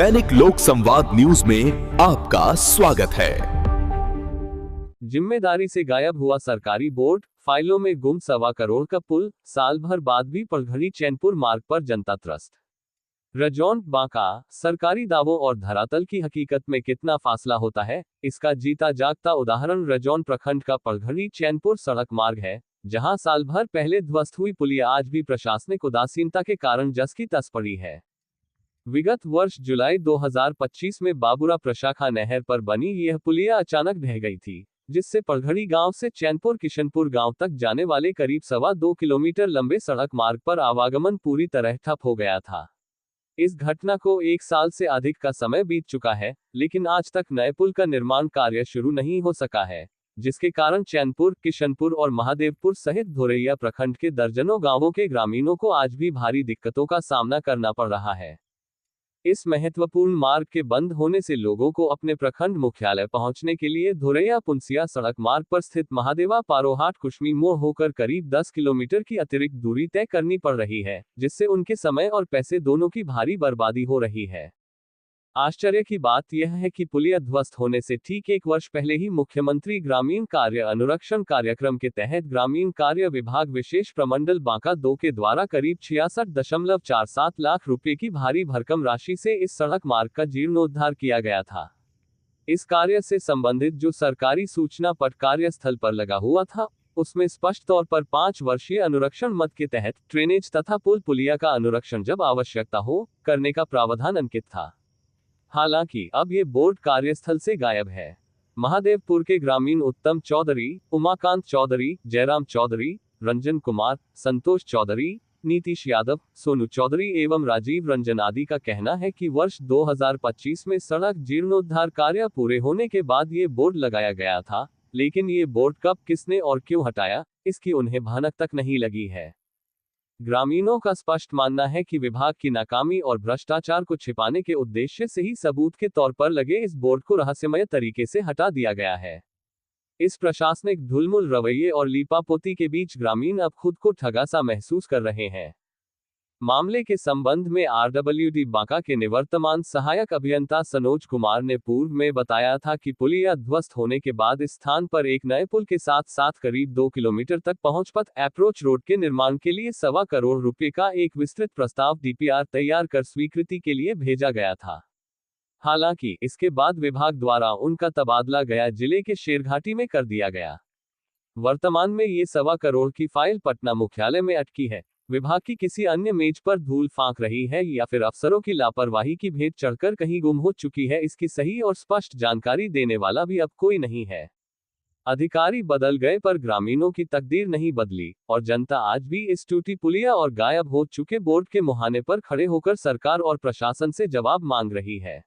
दैनिक लोक संवाद न्यूज में आपका स्वागत है। जिम्मेदारी से गायब हुआ सरकारी बोर्ड, फाइलों में गुम 1.25 करोड़ का पुल, साल भर बाद भी पलघड़ी चैनपुर मार्ग पर जनता त्रस्त। रजौन बांका, सरकारी दावों और धरातल की हकीकत में कितना फासला होता है, इसका जीता जागता उदाहरण रजौन प्रखंड का पलघड़ी चैनपुर सड़क मार्ग है, जहां साल भर पहले ध्वस्त हुई पुलिया आज भी प्रशासनिक उदासीनता के कारण जस की तस पड़ी है। विगत वर्ष जुलाई 2025 में बाबूरा प्रशाखा नहर पर बनी यह पुलिया अचानक ढह गई थी, जिससे पलघड़ी गांव से चैनपुर किशनपुर गांव तक जाने वाले करीब 2.25 किलोमीटर लंबे सड़क मार्ग पर आवागमन पूरी तरह ठप हो गया था। इस घटना को 1 साल से अधिक का समय बीत चुका है, लेकिन आज तक नए पुल का निर्माण कार्य शुरू नहीं हो सका है, जिसके कारण चैनपुर, किशनपुर और महादेवपुर सहित धोरैया प्रखंड के दर्जनों गांवों के ग्रामीणों को आज भी भारी दिक्कतों का सामना करना पड़ रहा है। इस महत्वपूर्ण मार्ग के बंद होने से लोगों को अपने प्रखंड मुख्यालय पहुंचने के लिए धोरैया पुंसिया सड़क मार्ग पर स्थित महादेवा पारोहाट कुशमी मोड़ होकर करीब 10 किलोमीटर की अतिरिक्त दूरी तय करनी पड़ रही है, जिससे उनके समय और पैसे दोनों की भारी बर्बादी हो रही है। आश्चर्य की बात यह है कि पुलिया ध्वस्त होने से ठीक 1 वर्ष पहले ही मुख्यमंत्री ग्रामीण कार्य अनुरक्षण कार्यक्रम के तहत ग्रामीण कार्य विभाग विशेष प्रमंडल बांका 2 के द्वारा करीब 66.47 लाख रुपए की भारी भरकम राशि से इस सड़क मार्ग का जीर्णोद्धार किया गया था। इस कार्य से संबंधित जो सरकारी सूचना पट कार्यस्थल पर लगा हुआ था, उसमें स्पष्ट तौर पर 5 वर्षीय अनुरक्षण मद के तहत ड्रेनेज तथा पुल पुलिया का अनुरक्षण जब आवश्यकता हो करने का प्रावधान अंकित था। हालांकि अब ये बोर्ड कार्यस्थल से गायब है। महादेवपुर के ग्रामीण उत्तम चौधरी, उमाकांत चौधरी, जयराम चौधरी, रंजन कुमार, संतोष चौधरी, नीतीश यादव, सोनू चौधरी एवं राजीव रंजन आदि का कहना है कि वर्ष 2025 में सड़क जीर्णोद्धार कार्य पूरे होने के बाद ये बोर्ड लगाया गया था, लेकिन ये बोर्ड कब, किसने और क्यों हटाया, इसकी उन्हें भनक तक नहीं लगी है। ग्रामीणों का स्पष्ट मानना है कि विभाग की नाकामी और भ्रष्टाचार को छिपाने के उद्देश्य से ही सबूत के तौर पर लगे इस बोर्ड को रहस्यमय तरीके से हटा दिया गया है। इस प्रशासनिक ढुलमुल रवैये और लीपापोती के बीच ग्रामीण अब खुद को ठगा सा महसूस कर रहे हैं। मामले के संबंध में आरडब्ल्यूडी बांका के निवर्तमान सहायक अभियंता सनोज कुमार ने पूर्व में बताया था कि पुलिया ध्वस्त होने के बाद इस स्थान पर एक नए पुल के साथ साथ करीब 2 किलोमीटर तक पहुंच पथ अप्रोच रोड के निर्माण के लिए 1.25 करोड़ रुपए का एक विस्तृत प्रस्ताव डीपीआर तैयार कर स्वीकृति के लिए भेजा गया था। हालांकि इसके बाद विभाग द्वारा उनका तबादला गया जिले के शेरघाटी में कर दिया गया। वर्तमान में ये 1.25 करोड़ की फाइल पटना मुख्यालय में अटकी है। विभाग की किसी अन्य मेज पर धूल फांक रही है या फिर अफसरों की लापरवाही की भेंट चढ़कर कहीं गुम हो चुकी है, इसकी सही और स्पष्ट जानकारी देने वाला भी अब कोई नहीं है। अधिकारी बदल गए पर ग्रामीणों की तकदीर नहीं बदली और जनता आज भी इस टूटी पुलिया और गायब हो चुके बोर्ड के मुहाने पर खड़े होकर सरकार और प्रशासन से जवाब मांग रही है।